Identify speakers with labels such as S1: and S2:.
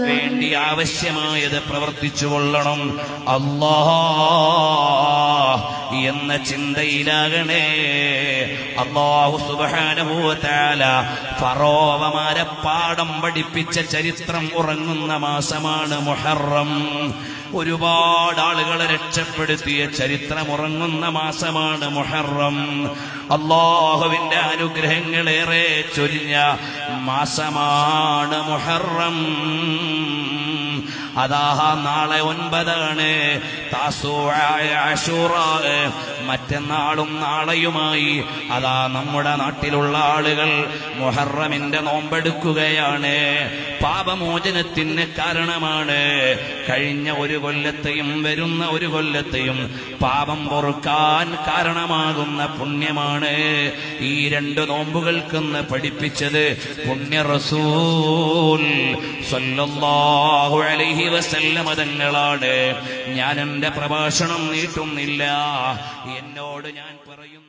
S1: വേണ്ടി ആവശ്യമായത് പ്രവർത്തിച്ചു കൊള്ളണം. അല്ലാഹ് എന്ന ചിന്തയിലാകണേ. അല്ലാഹു സുബ്ഹാനഹു വ തആല ഫറോവമാരെ പാഠം പഠിപ്പിച്ച ചരിത്രം ഉറങ്ങുന്ന മാസമാണ് മുഹറം. ഒരുപാട് ആളുകളെ രക്ഷപ്പെടുത്തിയ ചരിത്രമുറങ്ങുന്ന മാസമാണ് മുഹറം. അല്ലാഹുവിന്റെ അനുഗ്രഹങ്ങളേറെ ചൊരിഞ്ഞ മാസമാണ് മുഹറം. അതാ നാളെ 9 താസൂഅ, അശൂറാ, മറ്റന്നാളും നാളെയുമായി അതാ നമ്മുടെ നാട്ടിലുള്ള ആളുകൾ മുഹറമിന്റെ നോമ്പെടുക്കുകയാണ്. പാപമോചനത്തിന് കാരണമാണ്. കഴിഞ്ഞ ഒരു കൊല്ലത്തെയും വരുന്ന ഒരു കൊല്ലത്തെയും പാപം പൊറുക്കാൻ കാരണമാകുന്ന പുണ്യമാണ് ഈ 2 നോമ്പുകൾക്കെന്ന് പഠിപ്പിച്ചത് പുണ്യ റസൂൽ സ്വല്ലല്ലാഹു അലൈഹി വസല്ലമ തങ്ങളാണ്. ഞാൻ എന്റെ പ്രഭാഷണം നീട്ടുന്നില്ല. എന്നോട് ഞാൻ പറയുന്നു.